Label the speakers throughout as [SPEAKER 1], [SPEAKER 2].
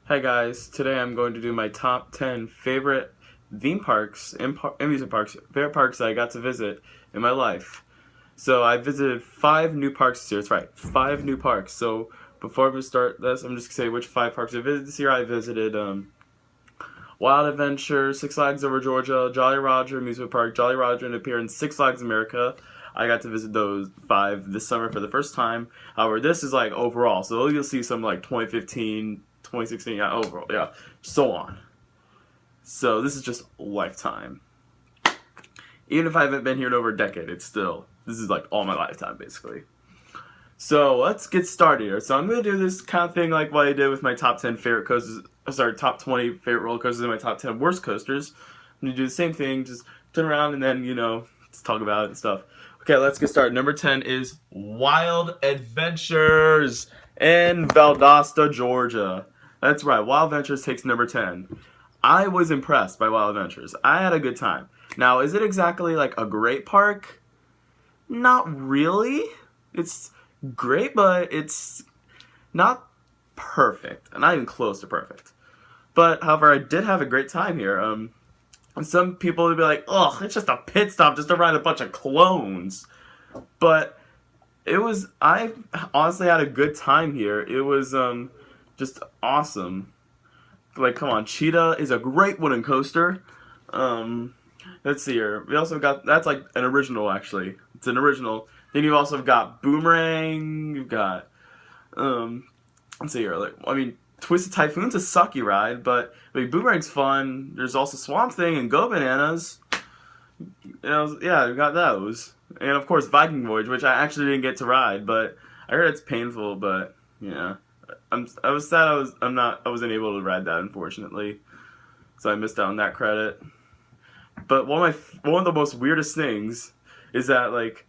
[SPEAKER 1] Hi guys, today I'm going to do my top 10 favorite theme parks and amusement parks, favorite parks that I got to visit in my life. So I visited 5 new parks this year. That's right, 5 new parks. So before we start this, I'm just gonna say which 5 parks I visited this year. I visited Wild Adventure, Six Flags Over Georgia, Jolly Roger Amusement Park, Jolly Roger, and appear in Six Flags America. I got to visit those 5 this summer for the first time. However, this is like overall, so you'll see some like 2015, 2016, yeah, overall, yeah, so on. So this is just lifetime. Even if I haven't been here in over a decade, this is like all my lifetime basically. So let's get started here. So I'm gonna do this kind of thing like what I did with my top 10 favorite coasters. Sorry, top 20 favorite roller coasters and my top 10 worst coasters. I'm gonna do the same thing, just turn around and then let's talk about it and stuff. Okay, let's get started. Number 10 is Wild Adventures in Valdosta, Georgia. That's right, Wild Adventures takes number 10. I was impressed by Wild Adventures. I had a good time. Now, is it exactly like a great park? Not really. It's great, but it's not perfect, not even close to perfect. But however, I did have a great time here. And some people would be like, "Ugh, it's just a pit stop just to ride a bunch of clones." But I honestly had a good time here. It was just awesome. Like, come on, Cheetah is a great wooden coaster. Um, let's see here. We also got that's like an original actually. It's an original. Then you've also got Boomerang. You've got let's see here. Like, I mean, Twisted Typhoon's a sucky ride, but I mean, Boomerang's fun. There's also Swamp Thing and Go Bananas. Yeah, we got those, and of course Viking Voyage, which I actually didn't get to ride, but I heard it's painful. But yeah, I was sad I wasn't able to ride that unfortunately, so I missed out on that credit. But one of the most weirdest things is that like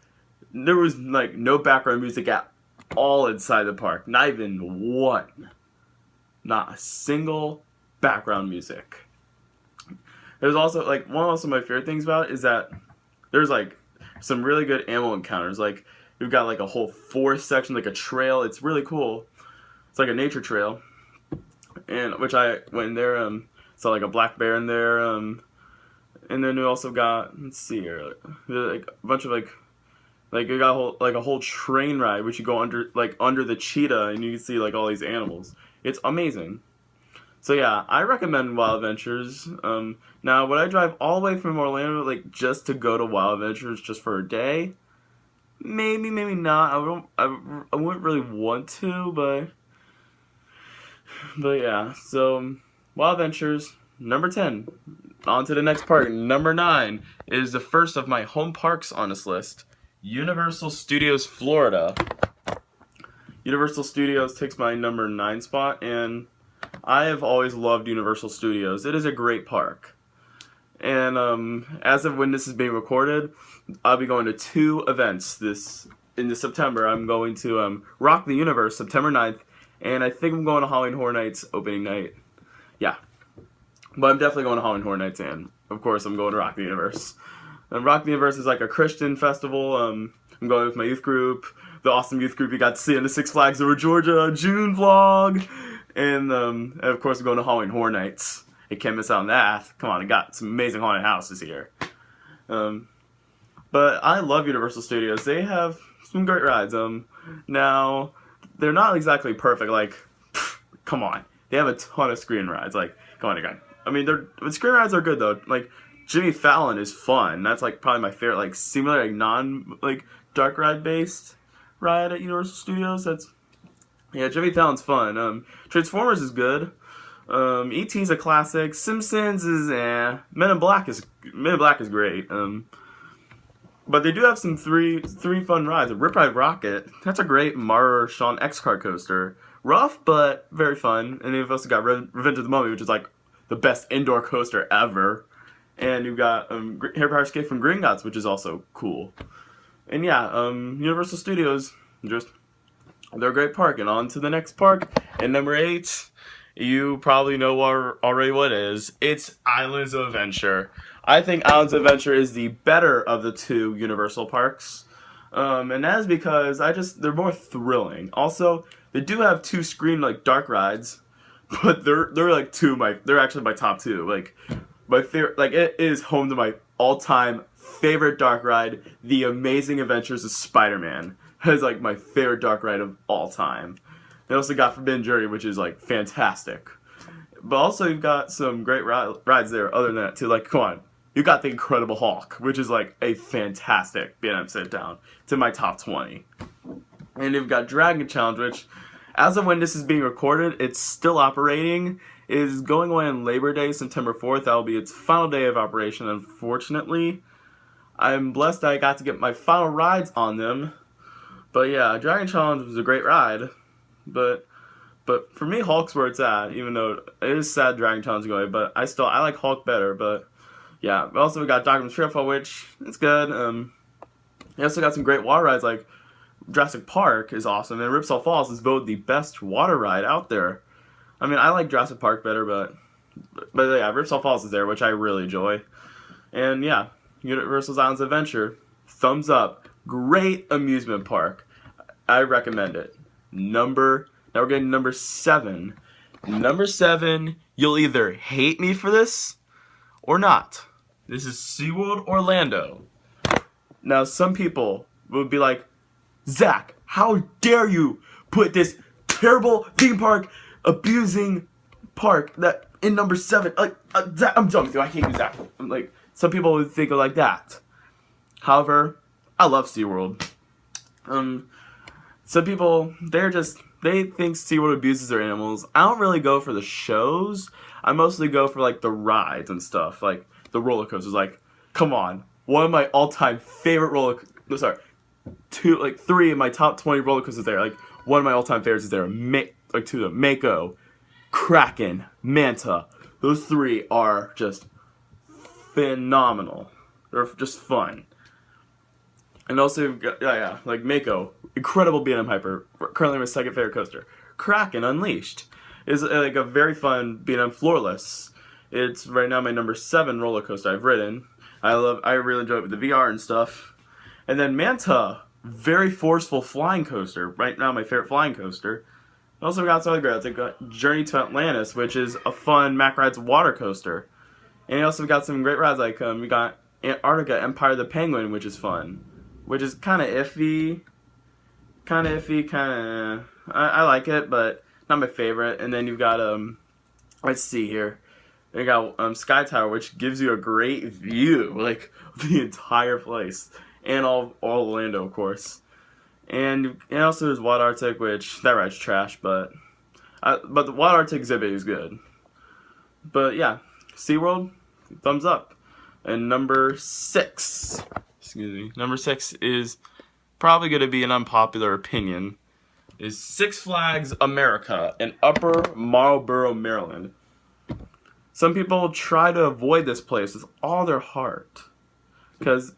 [SPEAKER 1] there was like no background music at all inside the park, not even one, not a single background music. There's also like one of my favorite things about it is that there's like some really good animal encounters. Like we've got like a whole forest section, like a trail. It's really cool. It's like a nature trail, and which I went there. Saw like a black bear in there. And then we also got let's see here, like a bunch of like you got a whole train ride which you go under the cheetah and you can see like all these animals. It's amazing. So yeah, I recommend Wild Adventures. Now would I drive all the way from Orlando like just to go to Wild Adventures just for a day? Maybe, maybe not. I wouldn't really want to, but yeah. So Wild Adventures number 10. On to the next park. Number 9 is the first of my home parks on this list. Universal Studios Florida. Universal Studios takes my number 9 spot, and I have always loved Universal Studios. It is a great park. And as of when this is being recorded, I'll be going to 2 events in this September. I'm going to Rock the Universe September 9th, and I think I'm going to Halloween Horror Nights opening night. Yeah. But I'm definitely going to Halloween Horror Nights, and of course I'm going to Rock the Universe. And Rock the Universe is like a Christian festival. I'm going with my youth group, the awesome youth group you got to see in the Six Flags Over Georgia June vlog. And of course I'm going to Halloween Horror Nights. You can't miss out on that. Come on, I got some amazing haunted houses here. But I love Universal Studios. They have some great rides. Now, they're not exactly perfect. Like, come on. They have a ton of screen rides. Like, come on again. I mean, the screen rides are good though. Like Jimmy Fallon is fun. That's like probably my favorite, like similar, like non like dark ride based ride at Universal Studios. Yeah, Jimmy Fallon's fun. Transformers is good. E.T.'s a classic. Simpsons is Men in Black is great. But they do have some three fun rides. Rip Ride Rocket. That's a great Mara Sean X Card coaster. Rough but very fun. And they've also got Revenge of the Mummy, which is like the best indoor coaster ever. And you've got Harry Potter Escape from Gringotts, which is also cool. And yeah, Universal Studios, they're a great park. And on to the next park. And number 8, you probably know already what it is. It's Islands of Adventure. I think Islands of Adventure is the better of the 2 Universal parks. And that is because they're more thrilling. Also, they do have 2 screen like dark rides. but they're like they're actually my top two. Like my favorite, like it is home to my all-time favorite dark ride, The Amazing Adventures of Spider-Man. That is like my favorite dark ride of all time. They also got Forbidden Journey, which is like fantastic. But also you've got some great rides there other than that too. Like, come on. You got the Incredible Hulk, which is like a fantastic B&M sit down. It's in my top 20. And you've got Dragon Challenge, which as of when this is being recorded, it's still operating. It is going away on Labor Day, September 4th. That will be its final day of operation, unfortunately. I'm blessed that I got to get my final rides on them. But yeah, Dragon Challenge was a great ride. But for me, Hulk's where it's at, even though it is sad Dragon Challenge is going, but I like Hulk better, but yeah. Also we got Dr. Fearful, which it's good. We also got some great water rides, like Jurassic Park is awesome, and Ripsaw Falls is voted the best water ride out there. I mean, I like Jurassic Park better, but yeah, Ripsaw Falls is there, which I really enjoy. And yeah, Universal's Islands Adventure, thumbs up. Great amusement park. I recommend it. Now we're getting number 7. Number 7, you'll either hate me for this or not. This is SeaWorld Orlando. Now, some people would be like, Zach, how dare you put this terrible theme park abusing park that in number 7? Like, Zach, I'm done with you. I hate you, Zach. I'm like, some people would think of like that. However, I love SeaWorld. Some people, they think SeaWorld abuses their animals. I don't really go for the shows. I mostly go for like the rides and stuff, like the roller coasters. Like, come on, one of my all-time favorite three of my top 20 roller coasters there. Like, one of my all-time favorites is there. Mako, Kraken, Manta. Those 3 are just phenomenal. They're just fun. And also, like Mako, incredible B&M Hyper, currently my second favorite coaster. Kraken Unleashed is like a very fun B&M floorless. It's right now my number 7 roller coaster I've ridden. I really enjoy it with the VR and stuff. And then Manta, very forceful flying coaster. Right now my favorite flying coaster. Also got some other great. I've got Journey to Atlantis, which is a fun Mack Rides water coaster. And you also got some great rides like we got Antarctica Empire of the Penguin, which is fun. Which is kind of iffy. I like it, but not my favorite. And then you've got, let's see here. You got Sky Tower, which gives you a great view, like, of the entire place. And all Orlando, of course. And also there's Wild Arctic, which, that ride's trash, but the Wild Arctic exhibit is good. But yeah, SeaWorld, thumbs up. And number 6... Number 6 is probably going to be an unpopular opinion. Is Six Flags America in Upper Marlboro, Maryland. Some people try to avoid this place with all their heart, because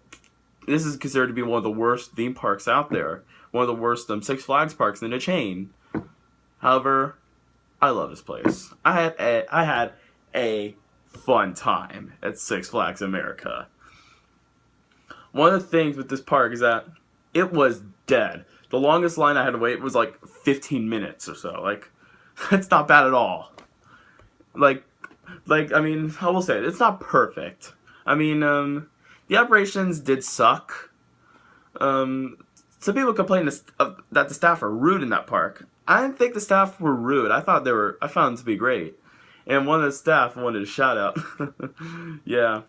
[SPEAKER 1] this is considered to be one of the worst theme parks out there. One of the worst Six Flags parks in the chain. However, I love this place. I had a fun time at Six Flags America. One of the things with this park is that it was dead. The longest line I had to wait was like 15 minutes or so. Like, that's not bad at all. Like I mean, I will say it's not perfect. I mean, the operations did suck. Some people complain that the staff are rude in that park. I didn't think the staff were rude. I found them to be great. And one of the staff wanted a shout out. Yeah.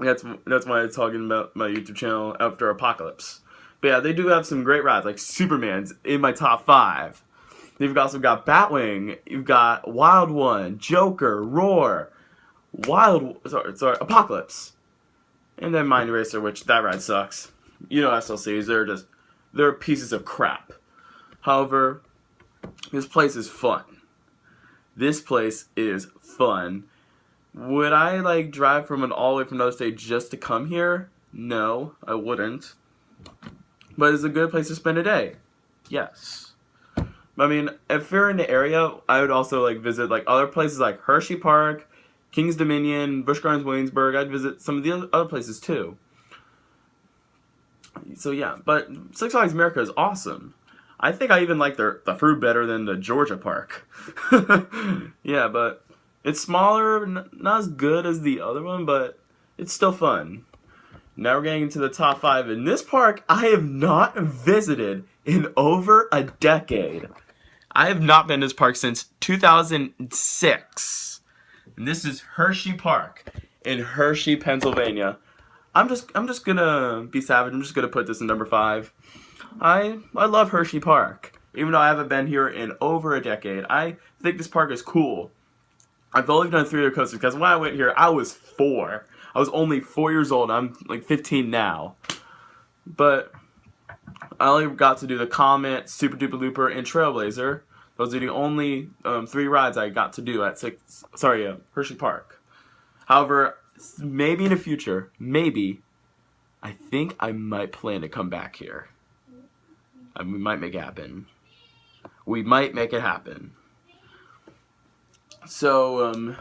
[SPEAKER 1] That's why I'm talking about my YouTube channel After Apocalypse. But yeah, they do have some great rides, like Superman's in my top 5. You've also got Batwing, you've got Wild One, Joker, Roar, Apocalypse. And then Mind Racer, which that ride sucks. You know SLCs, they're pieces of crap. However, this place is fun. Would I drive from all the way from another state just to come here? No, I wouldn't. But it's a good place to spend a day. Yes. I mean, if you're in the area, I would also visit other places like Hershey Park, King's Dominion, Busch Gardens, Williamsburg. I'd visit some of the other places too. So yeah, but Six Flags America is awesome. I think I even like the food better than the Georgia park. Yeah, but it's smaller, not as good as the other one, but it's still fun. Now we're getting into the top 5. In this park, I have not visited in over a decade. I have not been to this park since 2006. And this is Hershey Park in Hershey, Pennsylvania. I'm just gonna be savage. I'm just gonna put this in number 5. I love Hershey Park. Even though I haven't been here in over a decade, I think this park is cool. I've only done 3 roller coasters because when I went here, I was 4. I was only 4 years old. I'm like 15 now. But I only got to do the Comet, Super Duper Looper, and Trailblazer. Those are the only 3 rides I got to do at Hershey Park. However, maybe in the future, I think I might plan to come back here. We might make it happen. We might make it happen. So,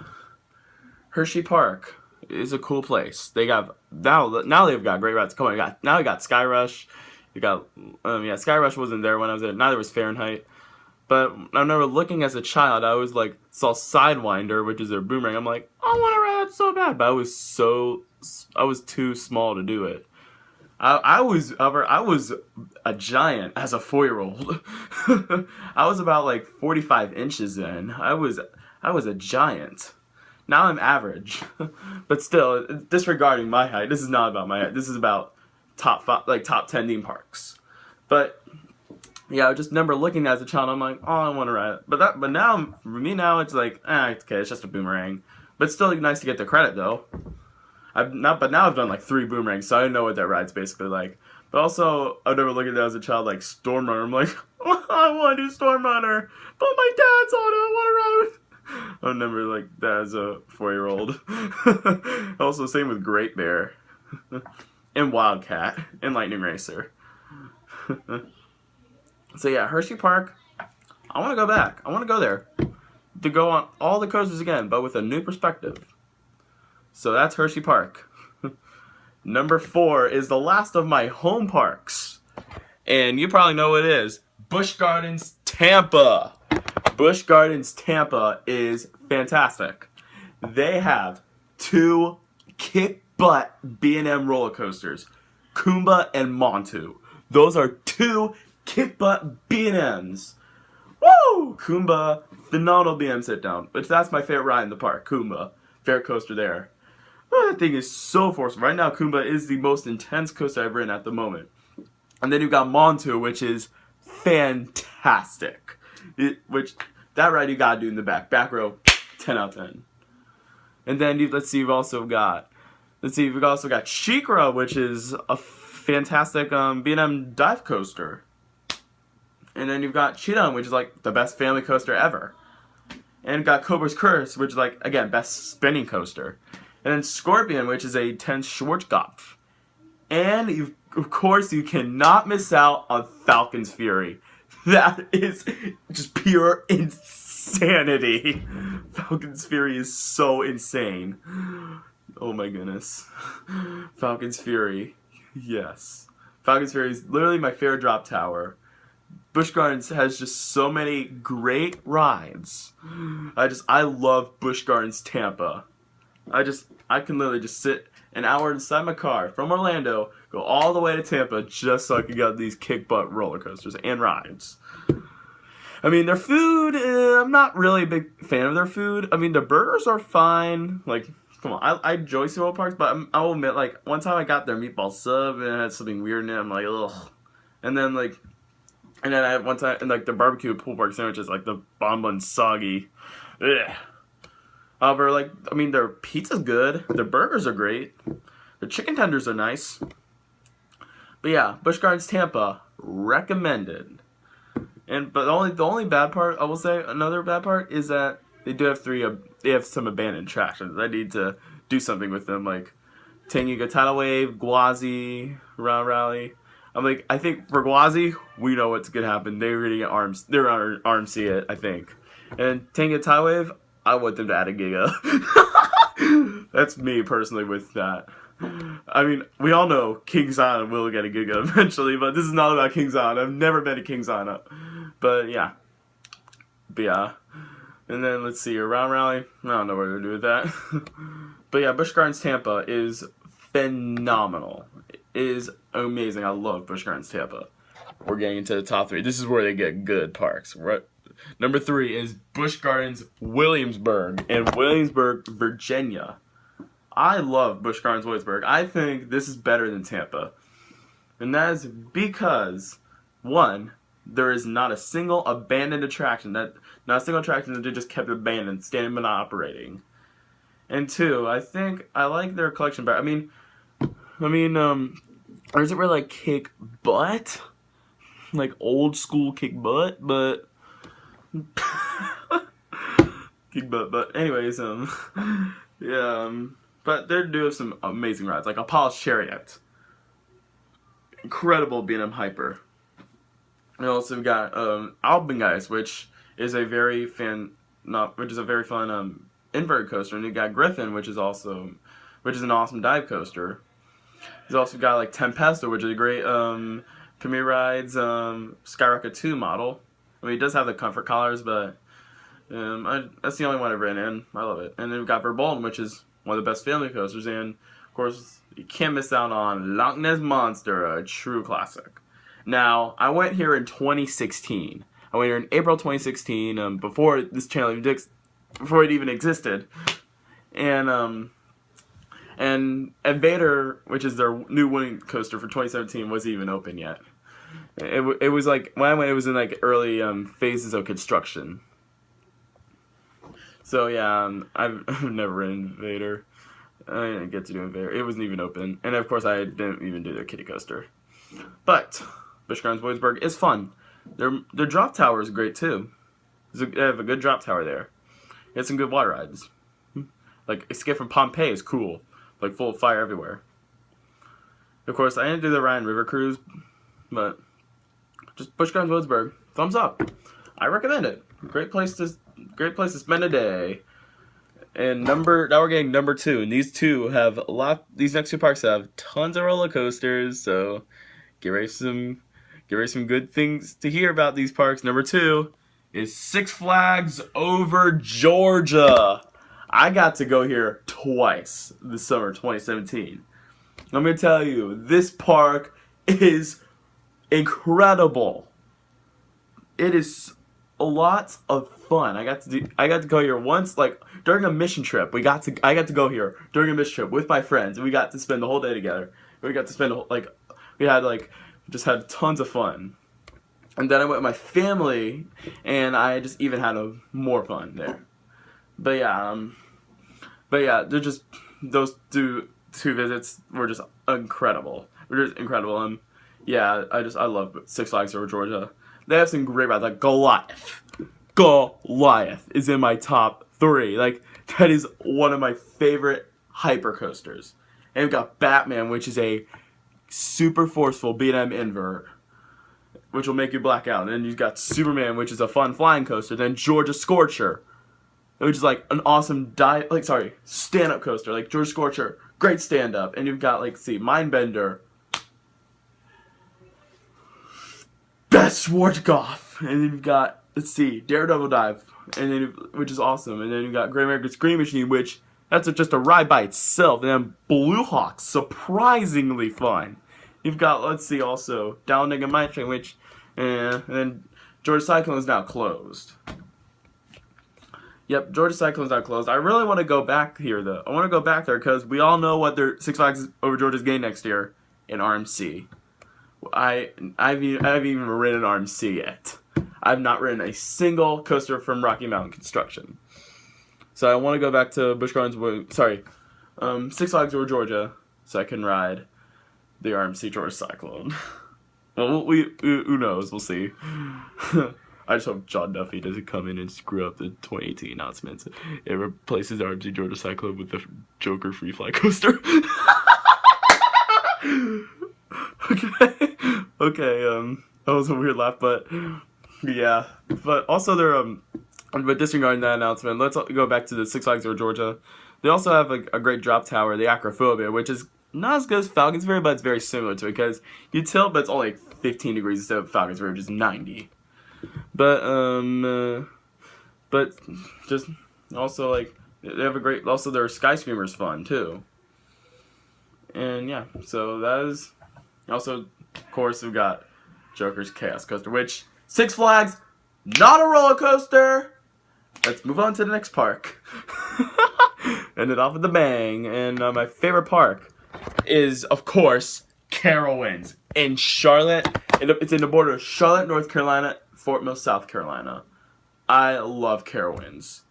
[SPEAKER 1] Hershey Park is a cool place. They got now they've got great rides. Come on, now we got Sky Rush. You got Sky Rush wasn't there when I was there. Neither was Fahrenheit. But I remember looking as a child, I always saw Sidewinder, which is their boomerang. I'm like, I want to ride that so bad, but I was too small to do it. I was a giant as a 4-year-old. I was about 45 inches then. I was a giant. Now I'm average, but still, disregarding my height. This is not about my height. This is about top 10 theme parks. But yeah, I just remember looking as a child. I'm like, oh, I want to ride it. But now for me now it's like, okay, it's just a boomerang. But it's still nice to get the credit though. But now I've done 3 boomerangs, so I know what that ride's basically like. But also, I never looked at that as a child like Storm Runner. I'm like, I want to do Storm Runner, but my dad's on it. I want to ride with. I remember that as a 4-year-old. Also, same with Great Bear, and Wildcat, and Lightning Racer. So yeah, Hershey Park. I want to go back. I want to go there to go on all the coasters again, but with a new perspective. So that's Hershey Park. Number 4 is the last of my home parks. And you probably know what it is. Busch Gardens, Tampa. Busch Gardens, Tampa is fantastic. They have 2 kick-butt B&M roller coasters. Kumba and Montu. Those are 2 kick-butt B&Ms. Woo! Kumba, phenomenal B&M sit-down. Which that's my favorite ride in the park. Kumba. Favorite coaster there. That thing is so forceful. Right now, Kumba is the most intense coaster I've ridden at the moment. And then you've got Montu, which is fantastic. Which that ride you gotta do in the back. Back row, 10 out of 10. And then we've also got SheiKra, which is a fantastic B&M dive coaster. And then you've got Cheetah, which is the best family coaster ever. And got Cobra's Curse, which is again, best spinning coaster. And then Scorpion, which is a 10 Schwarzkopf. And of course you cannot miss out on Falcon's Fury. That is just pure insanity. Falcon's Fury is so insane. Oh my goodness. Falcon's Fury. Yes. Falcon's Fury is literally my favorite drop tower. Busch Gardens has just so many great rides. I love Busch Gardens Tampa. I can literally just sit an hour inside my car from Orlando, go all the way to Tampa just so I can get these kick-butt roller coasters and rides. I mean, their food, I'm not really a big fan of their food. I mean, the burgers are fine. Come on, I enjoy SeaWorld parks, but I will admit, one time I got their meatball sub and it had something weird in it. I'm like, ugh. And then I had one time, and the barbecue pulled pork sandwiches, the bonbon soggy. Ugh. However, their pizza's good. Their burgers are great. Their chicken tenders are nice. But yeah, Busch Gardens Tampa, recommended. But the only bad part, I will say, another bad part, is that they do have they have some abandoned attractions. I need to do something with them, Tanganyika Tidal Wave, Gwazi, Round Rally. I think for Gwazi, we know what's gonna happen. They're gonna get arms. They're gonna RMC it, I think. And Tanganyika Tidal Wave, I want them to add a Giga. That's me personally with that. I mean, we all know King's Island will get a Giga eventually, but this is not about King's Island. I've never been to King's Island. But yeah. And then let's see, Around Rally. I don't know what to do with that. But yeah, Busch Gardens Tampa is phenomenal. It is amazing. I love Busch Gardens Tampa. We're getting into the top 3. This is where they get good parks. Number 3 is Busch Gardens Williamsburg in Williamsburg, Virginia. I love Busch Gardens Williamsburg. I think this is better than Tampa. And that is because, one, there is not a single abandoned attraction. Not a single attraction that they just kept abandoned, standing but not operating. And 2, I think I like their collection better. Or is it really like kick butt? Like old school kick butt, but kick butt. But anyways, yeah, but they do have some amazing rides, like Apollo's Chariot, incredible B&M Hyper. And also got Alpengeist, which is a very fun invert coaster, and you got Griffin, which is an awesome dive coaster. He's also got like Tempesto, which is a great Premier Rides Skyrocket 2 model. I mean, he does have the comfort collars, but that's the only one I've ridden in. I love it. And then we've got Verbolten, which is one of the best family coasters, and of course you can't miss out on Loch Ness Monster, a true classic. Now, I went here in 2016. I went here in April 2016, before this channel before it even existed, and Invader, which is their new winning coaster for 2017, wasn't even open yet. It was like, when I went, it was in like early phases of construction. So yeah, I've never ridden Invader. I didn't get to do Invader. It wasn't even open, and of course I didn't even do their kiddie coaster. But Busch Gardens Williamsburg is fun. Their drop tower is great too. They have a good drop tower there. They have some good water rides. Like Escape from Pompeii is cool, like full of fire everywhere. Of course, I didn't do the Rhine River Cruise, but just Busch Gardens Williamsburg, thumbs up. I recommend it. Great place to spend a day. And now we're getting number 2, and these next 2 parks have tons of roller coasters, so get ready for some good things to hear about these parks. Number 2 is Six Flags Over Georgia. I got to go here twice this summer, 2017. I'm going to tell you, this park is incredible. It is a lot of fun. I got to go here once, like during a mission trip. I got to go here during a mission trip with my friends, and we got to spend the whole day together. We got to spend just had tons of fun. And then I went with my family, and I just even had more fun there. But yeah, they're just, those two visits were just incredible. Yeah, I love Six Flags Over Georgia. They have some great rides, like Goliath. Goliath is in my top 3. Like, that is one of my favorite hyper coasters. And we've got Batman, which is a super forceful B&M invert, which will make you black out. And then you've got Superman, which is a fun flying coaster. Then Georgia Scorcher, which is like an awesome stand-up coaster. Like Georgia Scorcher, great stand-up. And you've got Mindbender, Best Schwarzkopf, and then you've got Daredevil Dive, and then which is awesome. And then you've got Great American Scream Machine, which that's just a ride by itself. And then Blue Hawk, surprisingly fun. You've got also Talladega Mine Train, which and then Georgia Cyclone is now closed. Yep, Georgia Cyclone is now closed. I really want to go back here though. I want to go back there because we all know what their Six Flags Over Georgia's getting next year in RMC. I haven't even ridden RMC yet. I've not ridden a single coaster from Rocky Mountain Construction. So I want to go back to Busch Gardens, Six Flags Over Georgia, so I can ride the RMC Georgia Cyclone. Well, who knows? We'll see. I just hope John Duffy doesn't come in and screw up the 2018 announcements. It replaces the RMC Georgia Cyclone with the Joker Free Fly Coaster. Okay, that was a weird laugh, but yeah. But also but disregarding that announcement, let's go back to the Six Flags Over Georgia. They also have a great drop tower, the Acrophobia, which is not as good as Falcon's Fury, but it's very similar to it, because you tilt, but it's only 15 degrees instead of Falcon's Fury, which is 90. But But just also like they have a great. Also, their skyscraper's fun too. And yeah, so that is also, of course, we've got Joker's Chaos Coaster, which Six Flags, not a roller coaster. Let's move on to the next park. Ended off with a bang. And my favorite park is, of course, Carowinds in Charlotte. It's in the border of Charlotte, North Carolina, Fort Mill, South Carolina. I love Carowinds.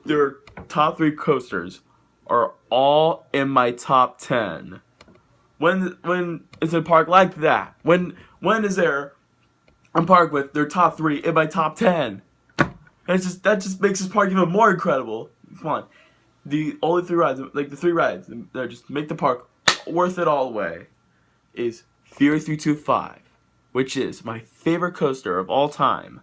[SPEAKER 1] Their top 3 coasters are all in my top 10. When is a park like that? When is there a park with their top 3 in my top 10? That just makes this park even more incredible. Come on, the only 3 rides, like the 3 rides that just make the park worth it all the way, is Fury 325, which is my favorite coaster of all time.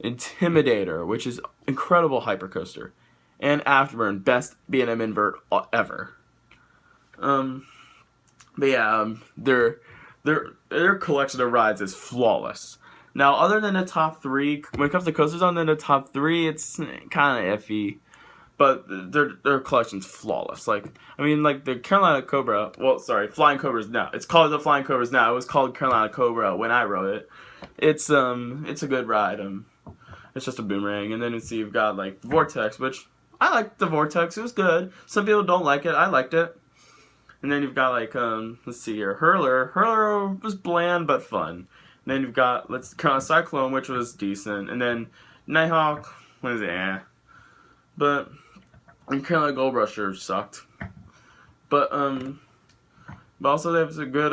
[SPEAKER 1] Intimidator, which is incredible hypercoaster, and Afterburn, best B&M invert ever. But yeah, their collection of rides is flawless. Now, other than the top 3, when it comes to coasters, other than the top 3, it's kind of iffy. But their collection's flawless. Like, I mean, like the Carolina Cobra. Well, sorry, Flying Cobras now. It's called the Flying Cobras now. It was called Carolina Cobra when I wrote it. It's a good ride. It's just a boomerang, and then you see you've got like Vortex, which I liked the Vortex. It was good. Some people don't like it. I liked it. And then you've got like let's see here, Hurler. Hurler was bland but fun. And then you've got Carolina Cyclone, which was decent, and then Nighthawk. What is it? But and Carolina Gold Rusher sucked. But also they have a good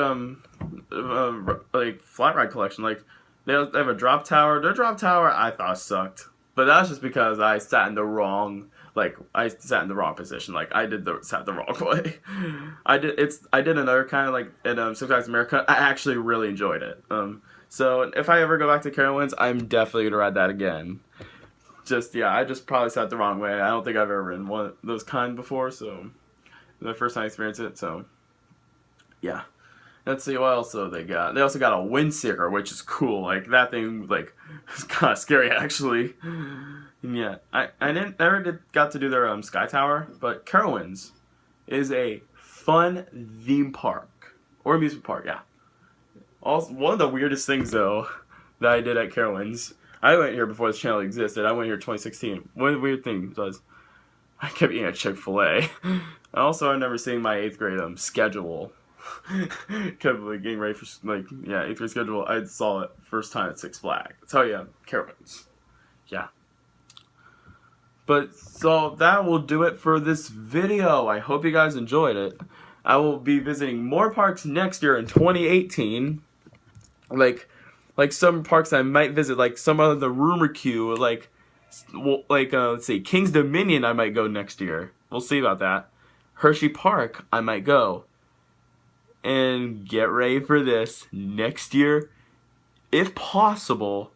[SPEAKER 1] like flat ride collection. Like they have a drop tower. Their drop tower I thought sucked, but that's just because I sat in the wrong position. Like I sat the wrong way. I did another kind of like in Six Flags America. I actually really enjoyed it. So if I ever go back to Carowinds, I'm definitely gonna ride that again. I just probably sat the wrong way. I don't think I've ever ridden one of those kind before, so the first time I experienced it, so yeah. Let's see what else they got. They also got a Windseeker, which is cool. Like that thing, like is kind of scary actually. And yeah, I never got to do their Sky Tower, but Carowinds is a fun theme park or amusement park. Yeah. Also, one of the weirdest things though that I did at Carowinds. I went here before this channel existed. I went here in 2016. One of the weird things was I kept eating at Chick-fil-A. And also, I remember seeing my 8th grade schedule. Kept like getting ready for 8th grade schedule. I saw it first time at Six Flags. So yeah, Carowinds. Yeah. But so that will do it for this video. I hope you guys enjoyed it. I will be visiting more parks next year in 2018. Like some parks I might visit, like some of the rumor queue, let's see, King's Dominion I might go next year. We'll see about that. Hershey Park I might go. And get ready for this. Next year, if possible,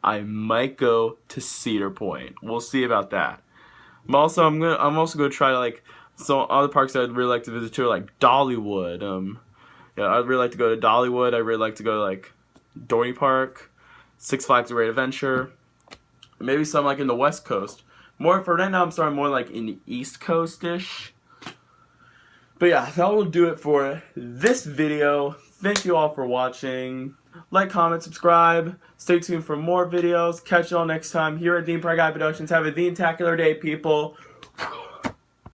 [SPEAKER 1] I might go to Cedar Point. We'll see about that. I'm also gonna try some other parks I'd really like to visit too, like Dollywood. I'd really like to go to Dollywood. I'd really like to go to Dorney Park, Six Flags Great Adventure, maybe some in the West Coast. More for right now, I'm starting more in the East Coast-ish. But yeah, that will do it for this video. Thank you all for watching. Like, comment, subscribe. Stay tuned for more videos. Catch you all next time here at Theme Park Guy Productions. Have a theme-tacular day, people.